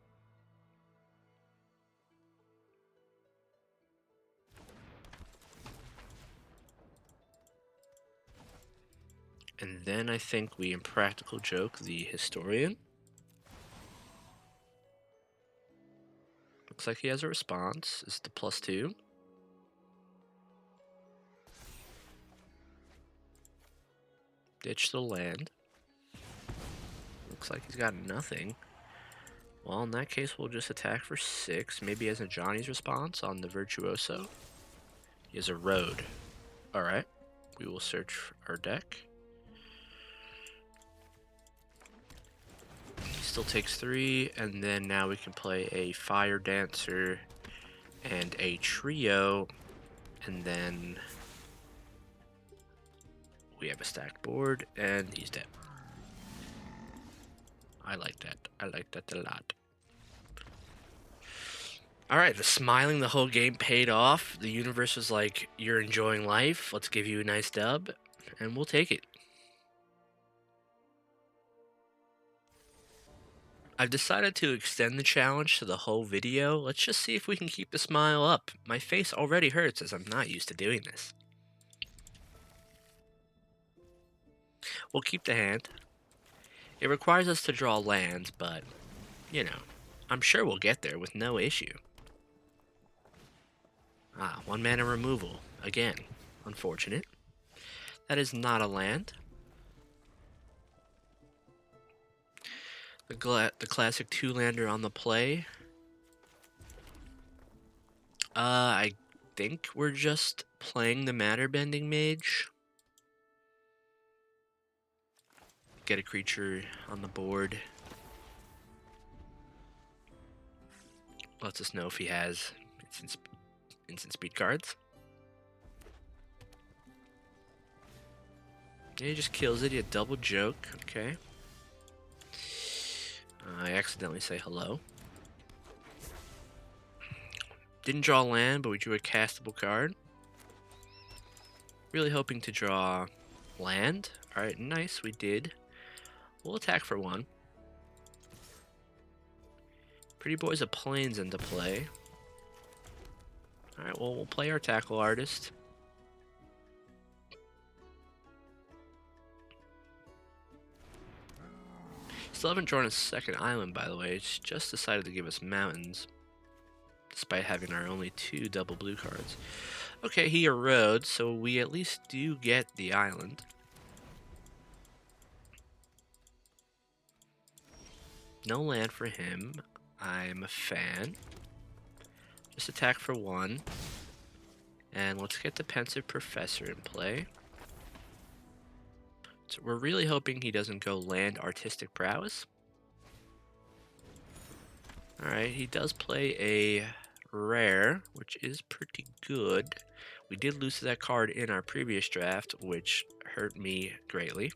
And then I think we Impractical Joke the Historian. Looks like he has a response. It's the +2. Ditch the land. Looks like he's got nothing. Well, in that case, we'll just attack for 6. Maybe as a Johnny's response on the Virtuoso. He has a Road. Alright. We will search our deck. He still takes 3, and then now we can play a Fire Dancer and a Trio, and then we have a stacked board, and he's dead. I like that. I like that a lot. Alright, the smiling the whole game paid off. The universe was like, you're enjoying life. Let's give you a nice dub, and we'll take it. I've decided to extend the challenge to the whole video. Let's just see if we can keep the smile up. My face already hurts as I'm not used to doing this. We'll keep the hand. It requires us to draw lands, but, you know, I'm sure we'll get there with no issue. Ah, 1 mana removal. Again, unfortunate. That is not a land. The classic 2-lander on the play. I think we're just playing the Matter Bending Mage. Get a creature on the board. Lets us know if he has instant speed cards. Yeah, he just kills it. He had double joke. Okay. I accidentally say hello. Didn't draw land, but we drew a castable card. Really hoping to draw land. Alright, nice, we did. We'll attack for 1. Pretty Boy's a plains into play. Alright, well, we'll play our Tackle Artist. Still haven't drawn a second island, by the way. It's just decided to give us mountains, despite having our only 2 double blue cards. Okay, he erodes, so we at least do get the island. No land for him. I'm a fan. Just attack for 1. And let's get the Pensive Professor in play. So we're really hoping he doesn't go land Artistic Prowess. Alright, he does play a rare, which is pretty good. We did lose that card in our previous draft, which hurt me greatly.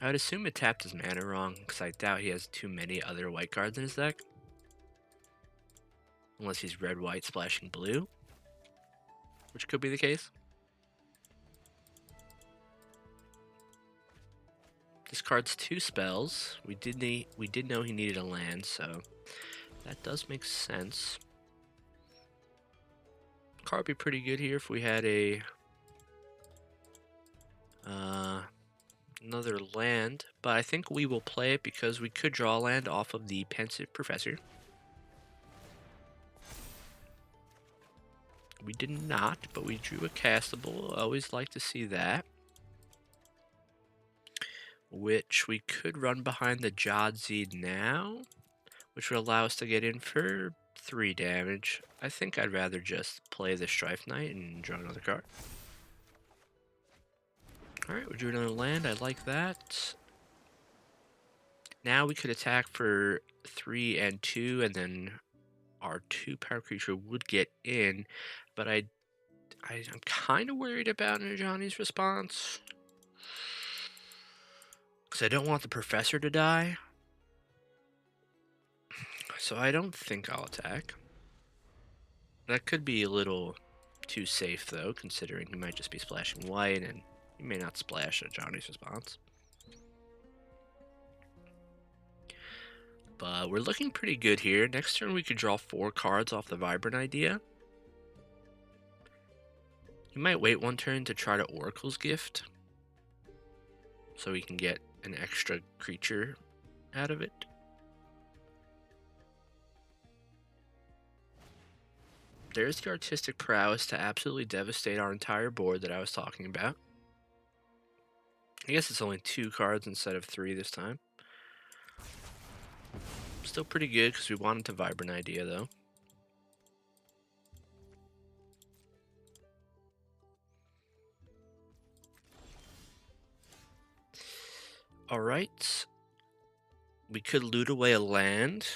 I would assume it tapped his mana wrong, because I doubt he has too many other white cards in his deck. Unless he's red-white splashing blue, which could be the case. Discards 2 spells. We did know he needed a land, so that does make sense. Card would be pretty good here if we had a another land, but I think we will play it because we could draw land off of the Pensive Professor. We did not, but we drew a castable. Always like to see that. Which we could run behind the Jadzi now, which would allow us to get in for 3 damage. I think I'd rather just play the Strife Knight and draw another card. Alright, we drew another land. I like that. Now we could attack for 3 and 2, and then our 2-power creature would get in, but I'm kind of worried about Najani's response. Because I don't want the Professor to die. So I don't think I'll attack. That could be a little too safe, though, considering he might just be splashing white, and he may not splash at Johnny's response. But we're looking pretty good here. Next turn we could draw 4 cards off the Vibrant idea. He might wait 1 turn to try to Oracle's Gift, so we can get an extra creature out of it. There's the artistic prowess to absolutely devastate our entire board that I was talking about. I guess it's only 2 cards instead of 3 this time. Still pretty good because we wanted to Vibrant idea, though. Alright. We could loot away a land.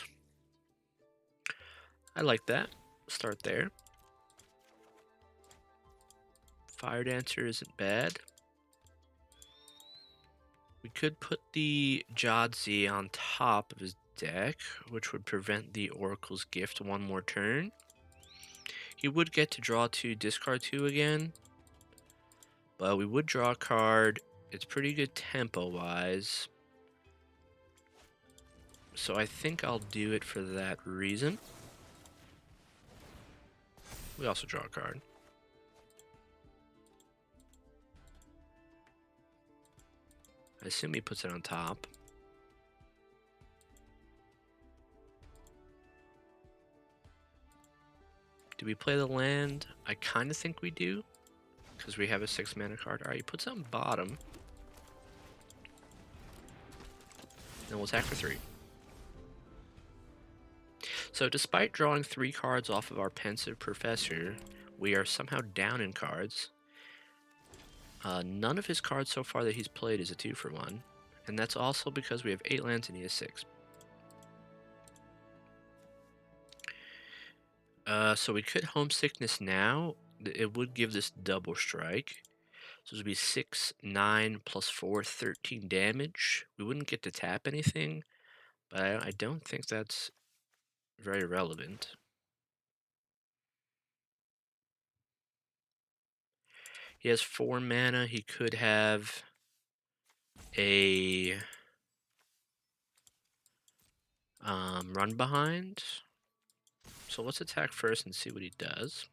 I like that. Start there. Fire Dancer isn't bad. We could put the Jadzi on top of his deck, which would prevent the Oracle's Gift 1 more turn. He would get to draw 2, discard 2 again. But we would draw a card. It's pretty good tempo-wise. So I think I'll do it for that reason. We also draw a card. I assume he puts it on top. Do we play the land? I kind of think we do, because we have a 6-mana card. Alright, he puts it on bottom. Then we'll attack for 3. So despite drawing 3 cards off of our Pensive Professor, we are somehow down in cards. None of his cards so far that he's played is a 2-for-1, and that's also because we have 8 lands and he has 6. So we could Homesickness now. It would give this double strike. So this would be 6, 9, plus 4, 13 damage. We wouldn't get to tap anything, but I don't think that's very relevant. He has 4 mana. He could have a run behind. So let's attack first and see what he does.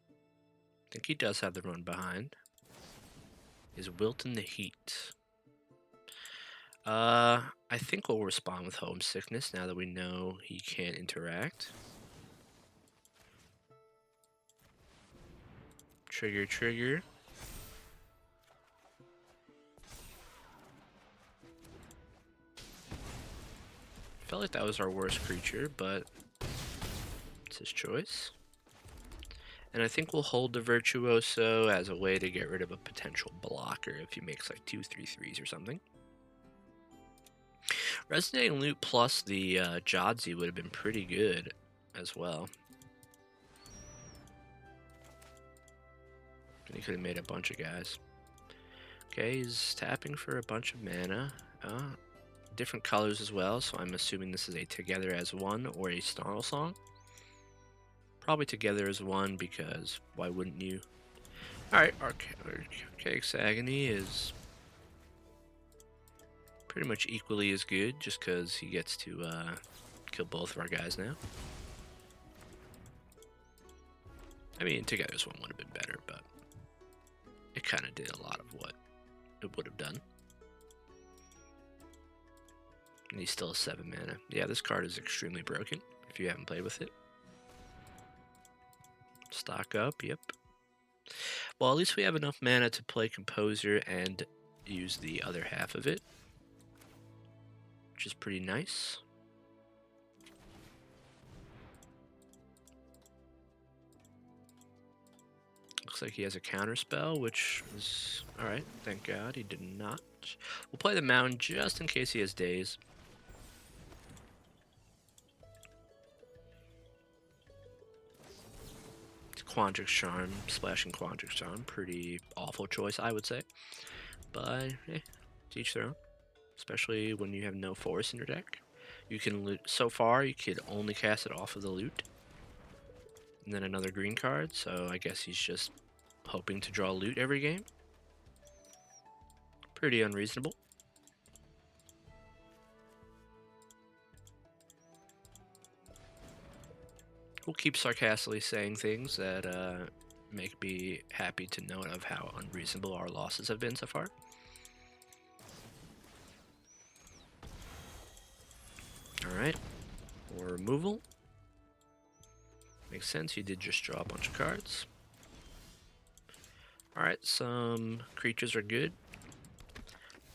I think he does have the run behind. Is Wilt in the Heat. I think we'll respond with Homesickness now that we know he can't interact. Trigger, trigger. Felt like that was our worst creature, but it's his choice. And I think we'll hold the Virtuoso as a way to get rid of a potential blocker if he makes like 2 3/3s or something. Resonating Loot plus the Jadzi would have been pretty good as well. And he could have made a bunch of guys. Okay, he's tapping for a bunch of mana. Different colors as well, so I'm assuming this is a Together as One or a Snarl Song. Probably Together as One, because why wouldn't you? Alright, Archaic's Agony is pretty much equally as good, just because he gets to kill both of our guys now. I mean, together this one would have been better, but it kind of did a lot of what it would have done. And he's still a 7 mana. Yeah, this card is extremely broken if you haven't played with it. Stock up, yep. Well, at least we have enough mana to play Composer and use the other half of it, which is pretty nice. Looks like he has a counter spell, which is alright. Thank God he did not. We'll play the Mountain just in case he has Daze. Quandrix Charm, splashing Quandrix Charm, pretty awful choice, I would say. But, to each their own. Especially when you have no forest in your deck. You can loot, so far, you could only cast it off of the loot. And then another green card, so I guess he's just hoping to draw loot every game. Pretty unreasonable. We'll keep sarcastically saying things that make me happy to note of how unreasonable our losses have been so far. Alright, or removal. Makes sense, you did just draw a bunch of cards. Alright, some creatures are good.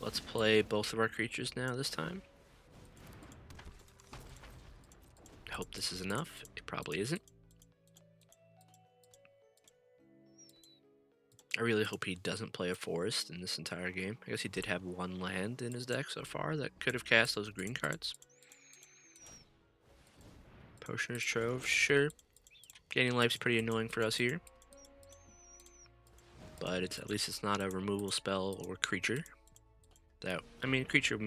Let's play both of our creatures now this time. I hope this is enough. It probably isn't. I really hope he doesn't play a forest in this entire game. I guess he did have one land in his deck so far that could have cast those green cards. Potioner's Trove, sure. Gaining life's pretty annoying for us here. But at least it's not a removal spell or creature. Creature,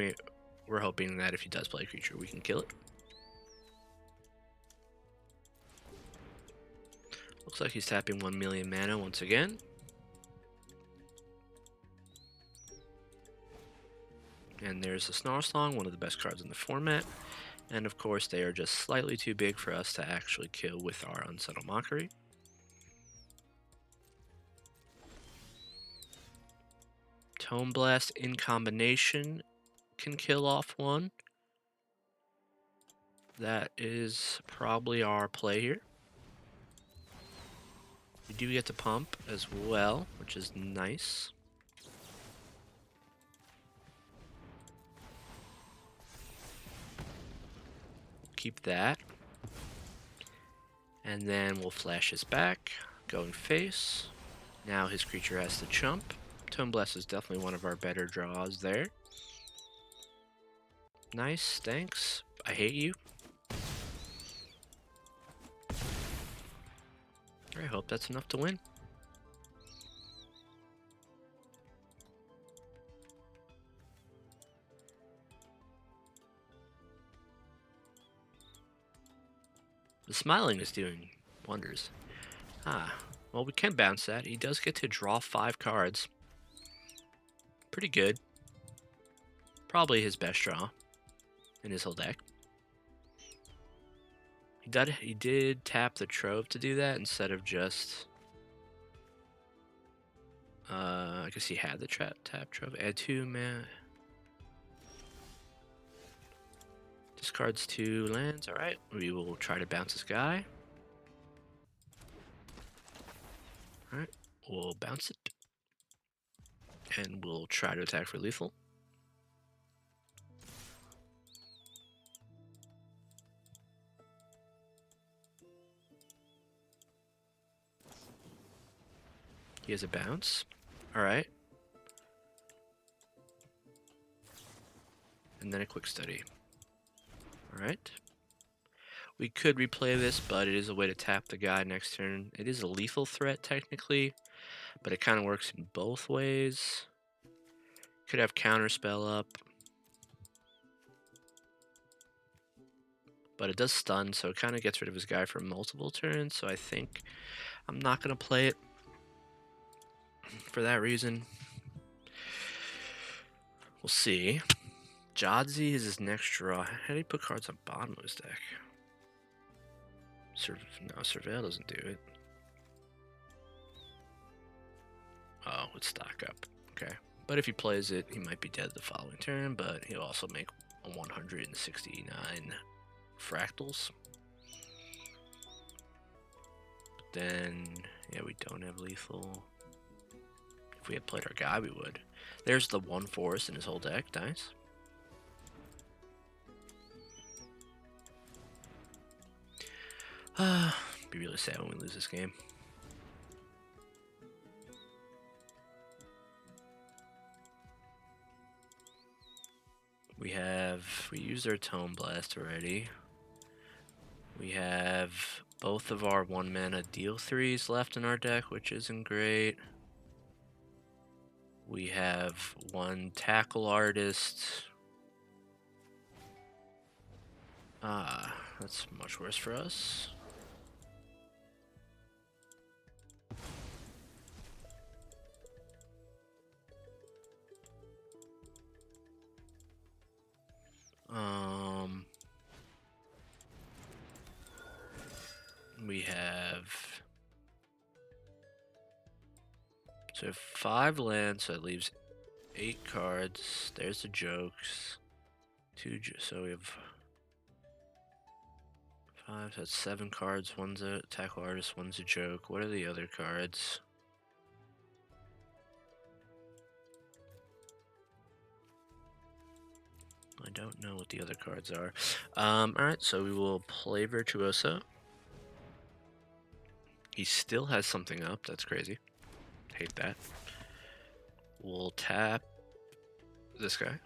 we're hoping that if he does play a creature, we can kill it. Looks like he's tapping 1 million mana once again. And there's a Snarlsong, one of the best cards in the format. And of course, they are just slightly too big for us to actually kill with our Unsettled Mockery. Tome Blast in combination can kill off one. That is probably our play here. We do get to pump as well, which is nice. Keep that. And then we'll flash his back, going face. Now his creature has to chump. Tome Blast is definitely one of our better draws there. Nice, thanks. I hate you. I hope that's enough to win. The smiling is doing wonders. Well, we can bounce that. He does get to draw 5 cards. Pretty good. Probably his best draw in his whole deck. He did tap the Trove to do that instead of just... I guess he had the tap Trove. Add 2 mana. Discards 2 lands. Alright, we will try to bounce this guy. Alright, we'll bounce it. And we'll try to attack for lethal. He has a bounce. Alright. And then a quick study. Alright. We could replay this, but it is a way to tap the guy next turn. It is a lethal threat, technically, but it kind of works in both ways. Could have counterspell up. But it does stun, so it kind of gets rid of his guy for multiple turns, so I think I'm not going to play it for that reason. We'll see. Jadzi is his next draw. How did he put cards on bottom of his deck? No, Surveil doesn't do it. Oh, it's stock up. Okay. But if he plays it, he might be dead the following turn, but he'll also make a 169 fractals. But then, yeah, we don't have lethal. If we had played our guy, we would. There's the 1 forest in his whole deck. Nice. Be really sad when we lose this game. We used our Tome Blast already. We have both of our 1-mana deal 3s left in our deck, which isn't great. We have 1 Tackle Artist. That's much worse for us. We have 5 lands, so it leaves 8 cards. There's the jokes. So we have 5, so that's 7 cards. One's a tackle artist, one's a joke. What are the other cards? I don't know what the other cards are. Alright, so we will play Virtuoso. He still has something up. That's crazy. Hate that. We'll tap this guy.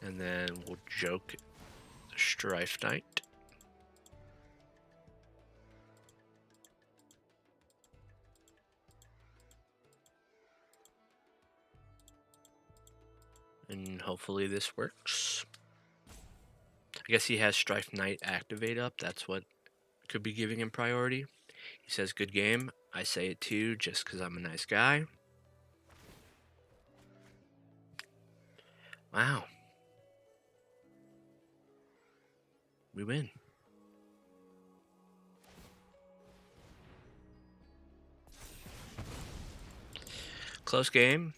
And then we'll joke the Strife Knight. And hopefully this works. I guess he has Strife Knight activate up. That's what could be giving him priority. He says, good game. I say it too, just because I'm a nice guy. Wow. We win. Close game.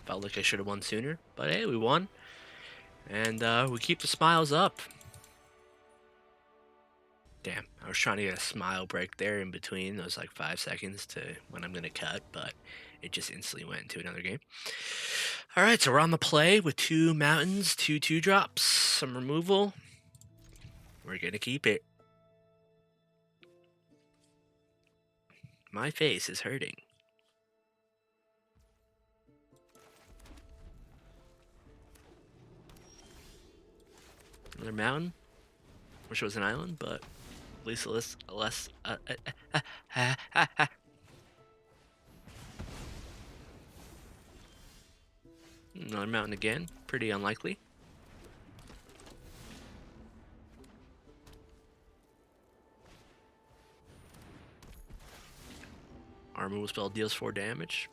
Felt like I should have won sooner, but hey, we won. And we keep the smiles up. Damn, I was trying to get a smile break there in between those like 5 seconds to when I'm gonna cut, but it just instantly went into another game. Alright, so we're on the play with 2 mountains, 2 2-drops, some removal. We're gonna keep it. My face is hurting. Another mountain. Wish it was an island, but at least less. Another mountain again. Pretty unlikely. Our removal spell deals 4 damage.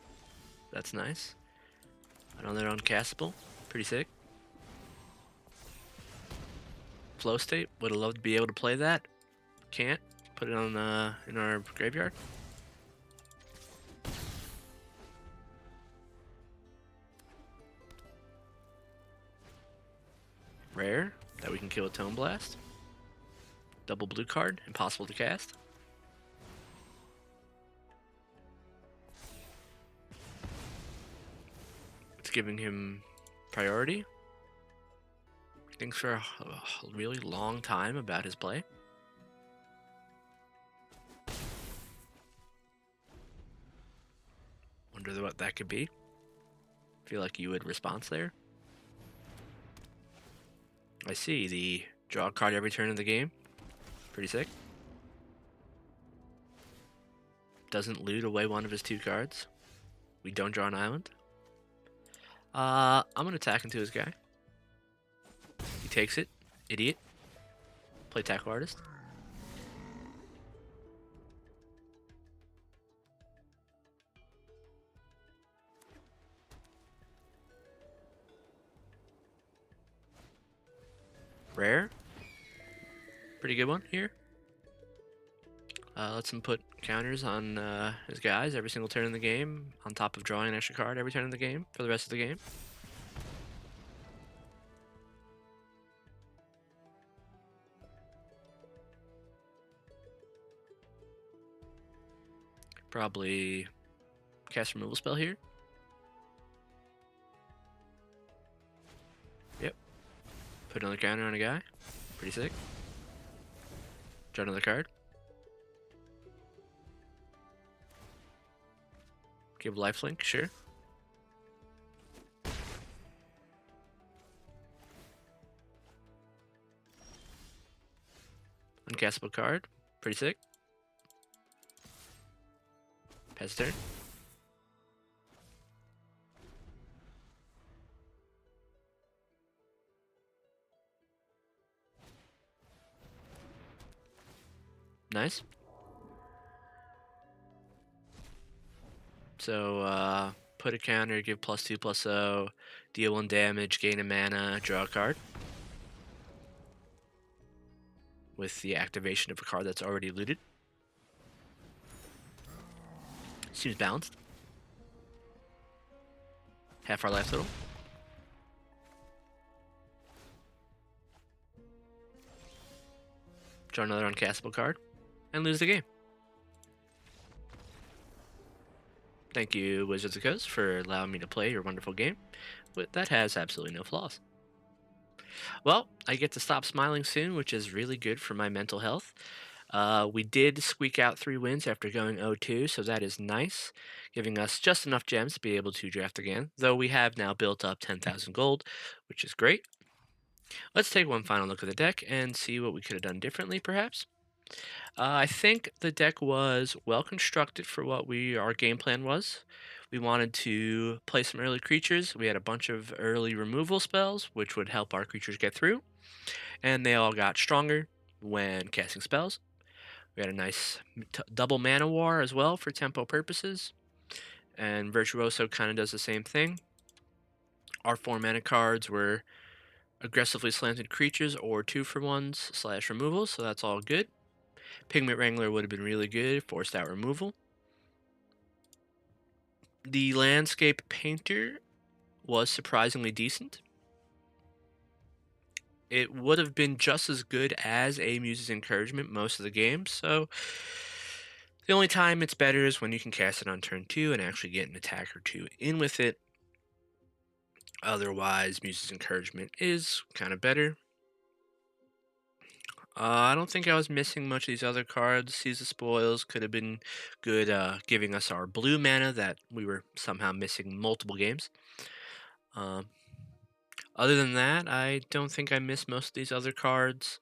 That's nice. Another uncastable. Pretty sick. Flow state. Would have loved to be able to play that. Can't. Put it on in our graveyard. Rare that we can kill a Tome Blast. Double blue card. Impossible to cast. It's giving him priority. Thinks for a really long time about his play. Wonder what that could be. Feel like you would response there. I see the draw a card every turn of the game. Pretty sick. Doesn't loot away one of his 2 cards. We don't draw an island. I'm gonna attack into his guy. He takes it. Idiot. Play tackle artist. Rare. Pretty good one here. Lets him put counters on his guys every single turn in the game, on top of drawing an extra card every turn in the game for the rest of the game. Probably cast removal spell here. Yep. Put another counter on a guy. Pretty sick. Draw another card. Give lifelink, sure. Uncastable card. Pretty sick. Pass turn. Nice. So, put a counter, give +2/+0, deal 1 damage, gain a mana, draw a card. With the activation of a card that's already looted. Seems balanced. Half our life total. Draw another uncastable card, and lose the game. Thank you, Wizards of the Coast, for allowing me to play your wonderful game. But that has absolutely no flaws. Well, I get to stop smiling soon, which is really good for my mental health. We did squeak out 3 wins after going 0-2, so that is nice, giving us just enough gems to be able to draft again, though we have now built up 10,000 gold, which is great. Let's take one final look at the deck and see what we could have done differently, perhaps. I think the deck was well constructed for what our game plan was. We wanted to play some early creatures. We had a bunch of early removal spells, which would help our creatures get through, and they all got stronger when casting spells. We had a nice double mana war as well for tempo purposes, and Virtuoso kind of does the same thing. Our 4 mana cards were aggressively slanted creatures or 2-for-1s / removals, so that's all good. Pigment Wrangler would have been really good, forced out removal. The Landscape Painter was surprisingly decent. It would have been just as good as a Muse's Encouragement most of the game, so the only time it's better is when you can cast it on turn 2 and actually get an attack or 2 in with it. Otherwise, Muse's Encouragement is kind of better. I don't think I was missing much of these other cards. Seize the Spoils could have been good, giving us our blue mana that we were somehow missing multiple games. Other than that, I don't think I missed most of these other cards.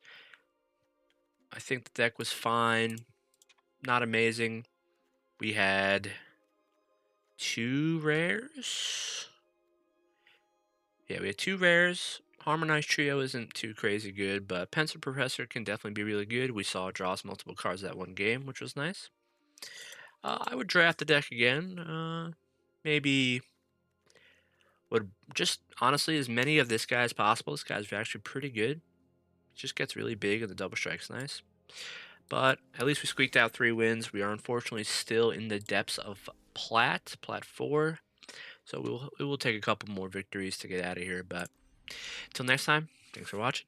I think the deck was fine. Not amazing. We had 2 rares. Yeah, we had 2 rares. Harmonized Trio isn't too crazy good, but Pencil Professor can definitely be really good. We saw it draws multiple cards that one game, which was nice. I would draft the deck again. Maybe would just honestly as many of this guy as possible. This guy's actually pretty good. It just gets really big and the double strike's nice. But at least we squeaked out 3 wins. We are unfortunately still in the depths of Plat 4. So it will take a couple more victories to get out of here. But until next time, thanks for watching.